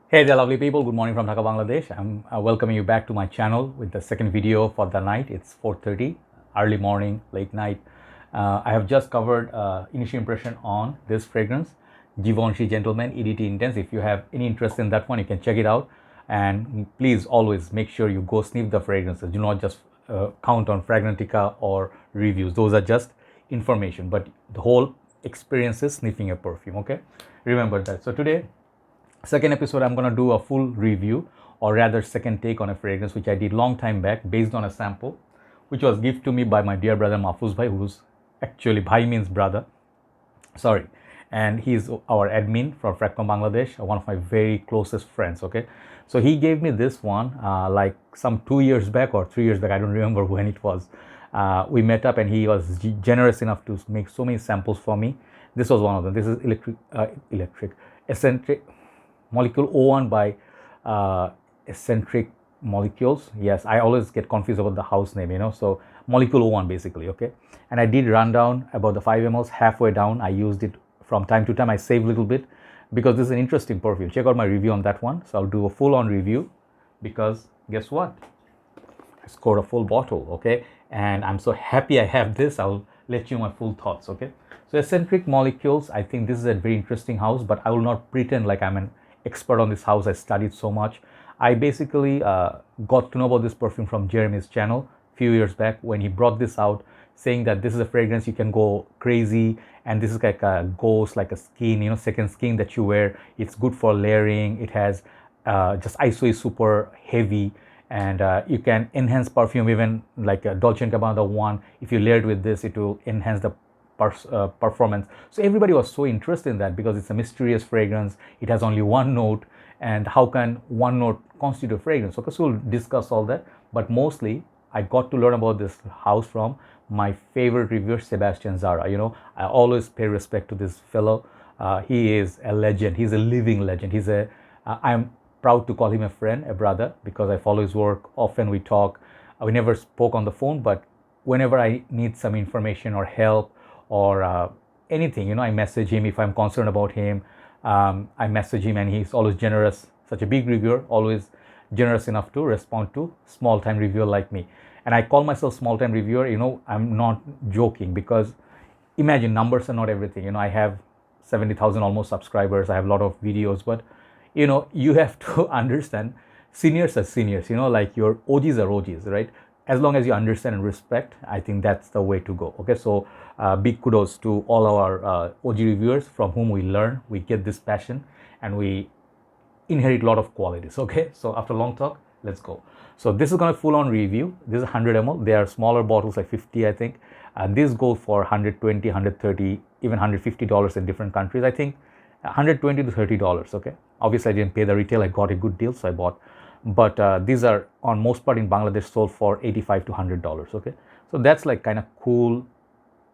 Hey there lovely people, good morning from Dhaka, Bangladesh. I'm welcoming you back to my channel with the second video for the night. It's 4:30, early morning, late night. I have just covered initial impression on this fragrance, Givenchy Gentleman EDT Intense. If you have any interest in that one, you can check it out. And please always make sure you go sniff the fragrances. Do not just count on Fragrantica or reviews. Those are just information, but the whole experience is sniffing a perfume, okay? Remember that. So today, second episode, I'm going to do a full review, or rather second take on a fragrance which I did long time back based on a sample which was given to me by my dear brother Mahfouz Bhai, who's actually Bhai means brother, sorry, and he's our admin from Fragcomm Bangladesh, one of my very closest friends. Okay, so he gave me this one like some 2 years back or 3 years back, I don't remember when it was. We met up and he was generous enough to make so many samples for me. This was one of them. This is electric Escentric molecule 01 by Escentric molecules. Yes, I always get confused about the house name, so molecule 01 basically. Okay, and I did run down about the 5 mls. Halfway down I used it from time to time. I save a little bit because this is an interesting perfume. Check out my review on that one. So I'll do a full-on review because guess what, I scored a full bottle. Okay, and I'm so happy I have this. I'll let you my full thoughts. Okay, so Escentric molecules, I think this is a very interesting house, but I will not pretend like I'm an expert on this house. I studied so much. I basically got to know about this perfume from Jeremy's channel a few years back when he brought this out, saying that this is a fragrance you can go crazy, and this is like a ghost, like a skin, second skin that you wear. It's good for layering. It has just ISO is super heavy, and you can enhance perfume, even like a Dolce & Gabbana one. If you layer it with this, it will enhance the performance. So everybody was so interested in that because it's a mysterious fragrance. It has only one note, and how can one note constitute a fragrance? Okay, so we'll discuss all that, but mostly I got to learn about this house from my favorite reviewer, Sebastian Zara. I always pay respect to this fellow. He is a legend. He's a living legend. I'm proud to call him a friend, a brother, because I follow his work. Often we talk. We never spoke on the phone, but whenever I need some information or help or anything, I message him if I'm concerned about him. I message him and he's always generous. Such a big reviewer, always generous enough to respond to small time reviewer like me. And I call myself small time reviewer. I'm not joking, because imagine, numbers are not everything. I have 70,000 almost subscribers. I have a lot of videos, but you have to understand, seniors are seniors. Like your OGs are OGs, right? As long as you understand and respect, I think that's the way to go. Okay, so big kudos to all our OG reviewers from whom we learn, we get this passion, and we inherit a lot of qualities. Okay, so after long talk, let's go. So this is going to full-on review. This is 100 ml. They are smaller bottles, like 50, I think. These go for 120, 130, even $150 in different countries. I think 120 to $30. Okay, obviously I didn't pay the retail. I got a good deal, so I bought. But these are on most part in Bangladesh sold for $85 to $100. Okay, so that's like kind of cool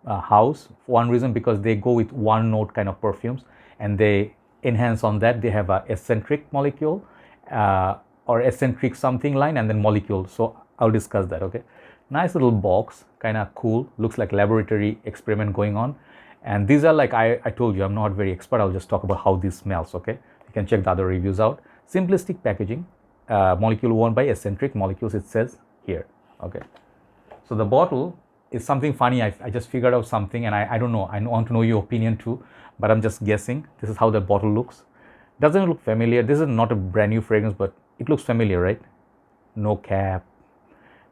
house. For one reason, because they go with one note kind of perfumes, and they enhance on that. They have a Escentric molecule or Escentric something line, and then molecule. So I'll discuss that. Okay, nice little box, kind of cool. Looks like laboratory experiment going on. And these are like, I told you, I'm not very expert. I'll just talk about how this smells. Okay, you can check the other reviews out. Simplistic Packaging, molecule 1 by Escentric molecules, it says here. Okay, so the bottle is something funny. I just figured out something, and I don't know. I want to know your opinion too, but I'm just guessing. This is how the bottle looks. Doesn't it look familiar? This is not a brand new fragrance, but it looks familiar, right? No cap,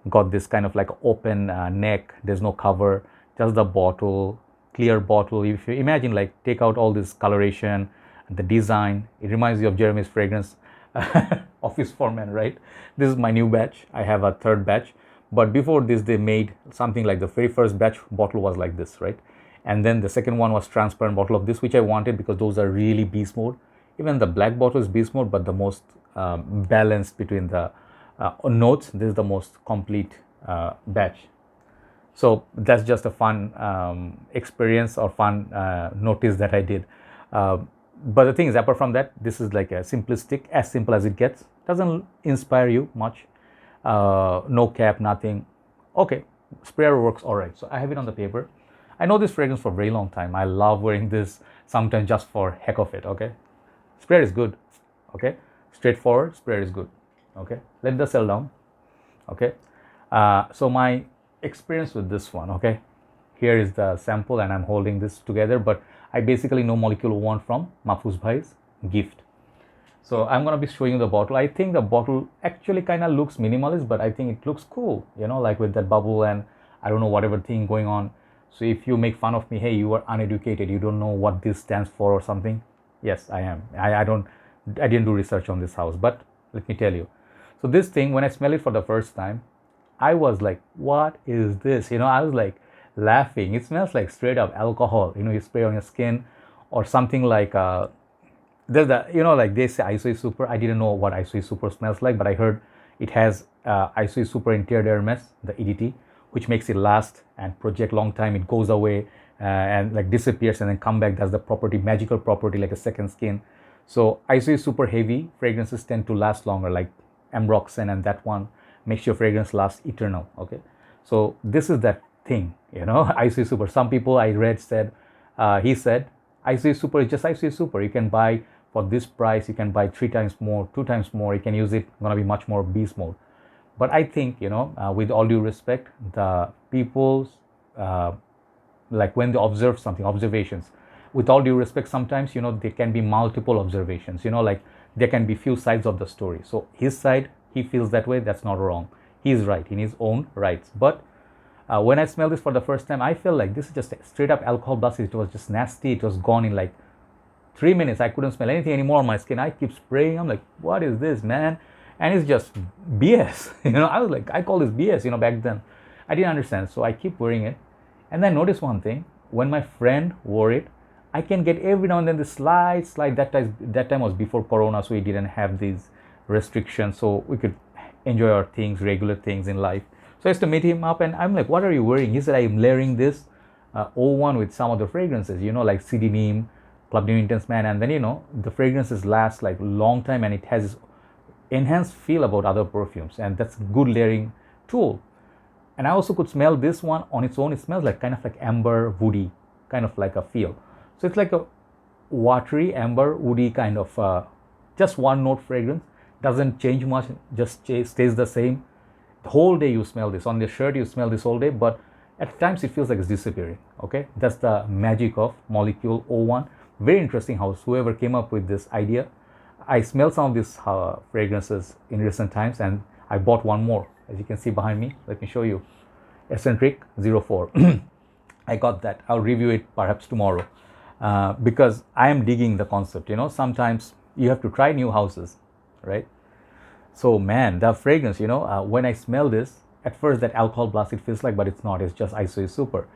got this kind of like open neck. There's no cover, just the bottle, clear bottle. If you imagine, like, take out all this coloration, the design, it reminds you of Jeremy's fragrance office for men, right? This is my new batch. I have a third batch, but before this they made something like the very first batch bottle was like this, right? And then the second one was transparent bottle of this, which I wanted because those are really beast mode. Even the black bottle is beast mode, but the most balanced between the notes. This is the most complete batch. So that's just a fun experience or fun notice that I did. But the thing is, apart from that, this is like a simplistic, as simple as it gets. Doesn't inspire you much. No cap, nothing. Okay, sprayer works all right. So I have it on the paper. I know this fragrance for a very long time. I love wearing this sometimes just for heck of it. Okay, sprayer is good. Okay, straightforward, sprayer is good. Okay, let the cell down. Okay, so my experience with this one, okay, here is the sample and I'm holding this together, but I basically know molecule 01 from Mahfouz Bhai's gift. So I'm going to be showing you the bottle. I think the bottle actually kind of looks minimalist, but I think it looks cool, you know, like with that bubble and I don't know, whatever thing going on. So if you make fun of me, hey, you are uneducated, you don't know what this stands for or something. Yes, I am. I didn't do research on this house, but let me tell you. So this thing, when I smell it for the first time, I was like, what is this? You know, I was like laughing. It smells like straight up alcohol. You know, you spray on your skin or something like, there's the, you know, like they say Isoe Super. I didn't know what Isoe Super smells like, but I heard it has Isoe Super Interior Dermes, the EDT, which makes it last and project long time. It goes away and like disappears and then come back. That's the property, magical property, like a second skin. So Isoe Super heavy fragrances tend to last longer, like Ambroxan, and that one makes your fragrance last eternal. Okay, so this is that thing, you know, Isoe Super. Some people I read said, he said, Isoe Super is just Isoe Super. You can buy for this price, you can buy 3 times more, 2 times more. You can use it, gonna be much more beast mode. But I think, you know, with all due respect, the people's, like when they observe something, observations, with all due respect, sometimes, you know, there can be multiple observations, you know, like there can be few sides of the story. So his side, he feels that way, that's not wrong. He's right in his own rights. But when I smelled this for the first time, I felt like this is just straight up alcohol blast. It was just nasty. It was gone in like 3 minutes. I couldn't smell anything anymore on my skin. I keep spraying. I'm like, what is this, man? And it's just BS. You know, I was like, I call this BS, you know, back then. I didn't understand. So I keep wearing it. And then notice one thing. When my friend wore it, I can get every now and then the slight, that time was before Corona, so we didn't have these restrictions. So we could enjoy our things, regular things in life. So I used to meet him up and I'm like, what are you wearing? He said, I'm layering this 01 with some of the fragrances, you know, like CD Neem, Club New Intense Man. And then, you know, the fragrances last like long time and it has enhanced feel about other perfumes. And that's a good layering tool. And I also could smell this one on its own. It smells like kind of like amber, woody, kind of like a feel. So it's like a watery, amber, woody kind of just one note fragrance. Doesn't change much, just stays the same. The whole day you smell this. On the shirt you smell this all day, but at times it feels like it's disappearing. Okay, that's the magic of molecule 01. Very interesting house, whoever came up with this idea. I smelled some of these fragrances in recent times and I bought one more. As you can see behind me, let me show you. Escentric 04. I got that. I'll review it perhaps tomorrow because I am digging the concept. You know, sometimes you have to try new houses, right? So man, the fragrance, you know, when I smell this, at first that alcohol blast it feels like, but it's not. It's just Isoe Super.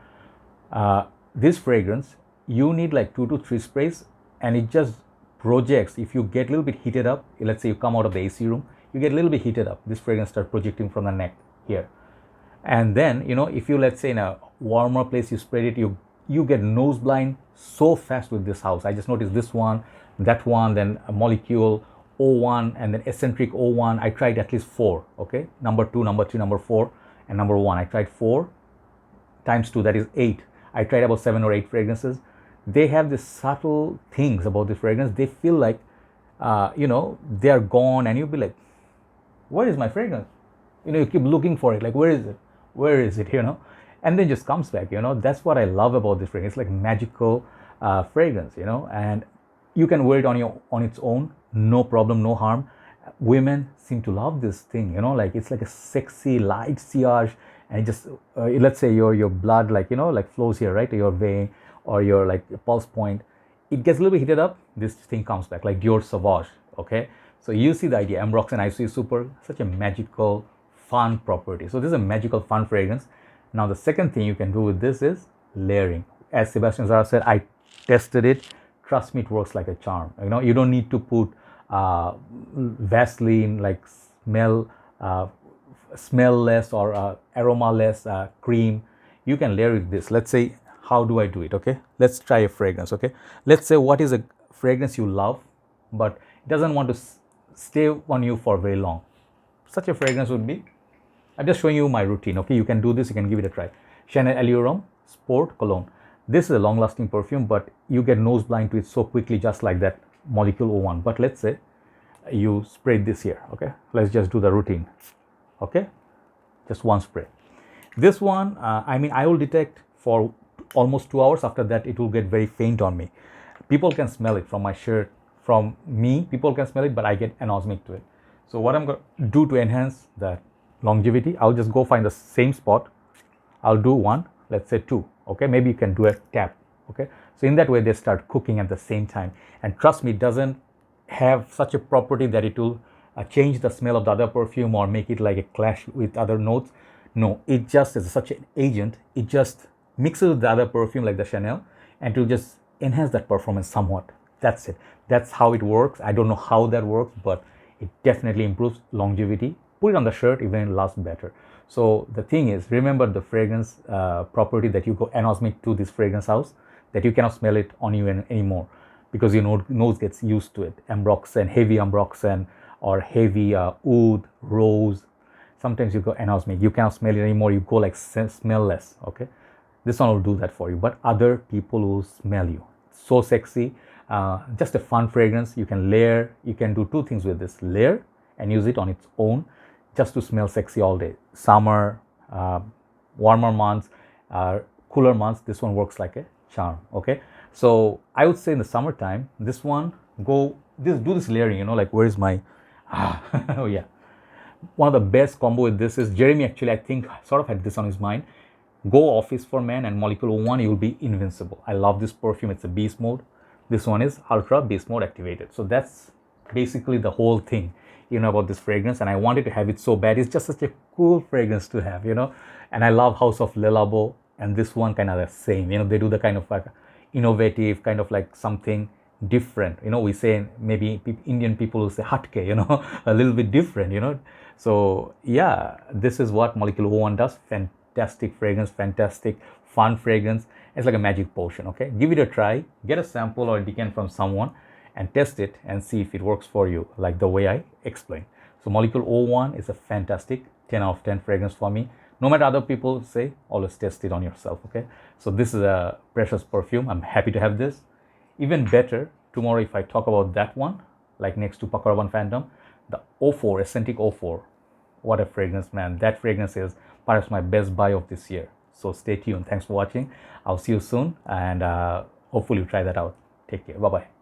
This fragrance, you need like 2 to 3 sprays and it just projects. If you get a little bit heated up, let's say you come out of the AC room, you get a little bit heated up, this fragrance starts projecting from the neck here. And then, you know, if you, let's say in a warmer place you sprayed it, you get nose blind so fast with this house. I just noticed this one, that one, then a molecule 01 and then Escentric 01. I tried at least 4. Okay, number 2, number 3, number 4 and number 1. I tried 4 times 2, that is 8. I tried about 7 or 8 fragrances. They have these subtle things about the fragrance. They feel like you know, they are gone and you'll be like, where is my fragrance? You know, you keep looking for it, like where is it, where is it, you know, and then just comes back. You know, that's what I love about this fragrance. It's like magical fragrance, you know, and you can wear it on its own, no problem, no harm. Women seem to love this thing, you know, like it's like a sexy light sillage and it just let's say your blood, like, you know, like flows here, right, your vein or your like pulse point, it gets a little bit heated up, this thing comes back like Dior Sauvage. Okay, so you see the idea. Ambrox and Isoe Super, such a magical fun property. So this is a magical fun fragrance. Now the second thing you can do with this is layering. As Sebastian Zara said, I tested it, trust me, it works like a charm. You know, you don't need to put Vaseline, like smell-less or aroma-less cream. You can layer with this. Let's say, how do I do it? Okay, let's try a fragrance. Okay, let's say what is a fragrance you love but it doesn't want to stay on you for very long. Such a fragrance would be, I'm just showing you my routine. Okay, you can do this, you can give it a try. Chanel Allure Sport Cologne. This is a long lasting perfume, but you get nose blind to it so quickly, just like that molecule 01. But let's say you spray this here. Okay, let's just do the routine. Okay, just one spray. This one, I mean, I will detect for almost 2 hours. After that, it will get very faint on me. People can smell it from my shirt, from me, people can smell it, but I get anosmic to it. So what I'm going to do to enhance that longevity, I'll just go find the same spot. I'll do one, let's say two. Okay, maybe you can do a tap. Okay, so in that way they start cooking at the same time. And trust me, it doesn't have such a property that it will change the smell of the other perfume or make it like a clash with other notes. No, it just is such an agent. It just mixes with the other perfume like the Chanel, and it will just enhance that performance somewhat. That's it. That's how it works. I don't know how that works, but it definitely improves longevity. Put it on the shirt, even it lasts better. So the thing is, remember the fragrance property that you go anosmic to this fragrance house, that you cannot smell it on you anymore, because your nose gets used to it. Ambroxan, heavy ambroxan, or heavy oud, rose. Sometimes you go anosmic. You cannot smell it anymore. You go like smell-less. Okay, this one will do that for you. But other people will smell you. So sexy. Just a fun fragrance. You can layer. You can do two things with this: layer and use it on its own, just to smell sexy all day. Summer, warmer months, cooler months. This one works like a charm. Okay, so I would say in the summertime, this one do this layering. You know, like where is my oh yeah. One of the best combo with this is Jeremy, actually, I think, sort of had this on his mind. Go Office for Men and Molecule 01, you will be invincible. I love this perfume. It's a beast mode. This one is ultra beast mode activated. So that's basically the whole thing, you know, about this fragrance. And I wanted to have it so bad. It's just such a cool fragrance to have, you know. And I love House of Le Labo, and this one kind of the same. You know, they do the kind of like innovative, kind of like something different. You know, we say, maybe Indian people will say hatke, you know, a little bit different, you know. So yeah, this is what Molecule 01 does. Fantastic fragrance, fantastic fun fragrance. It's like a magic potion. Okay, give it a try. Get a sample or a decant from someone and test it and see if it works for you, like the way I explained. So Molecule 01 is a fantastic 10 out of 10 fragrance for me. No matter other people say, always test it on yourself. Okay, so this is a precious perfume. I'm happy to have this. Even better, tomorrow if I talk about that one, like next to Pakaraban Phantom, the 04, Escentric 04. What a fragrance, man. That fragrance is perhaps my best buy of this year. So stay tuned. Thanks for watching. I'll see you soon, and hopefully you try that out. Take care. Bye-bye.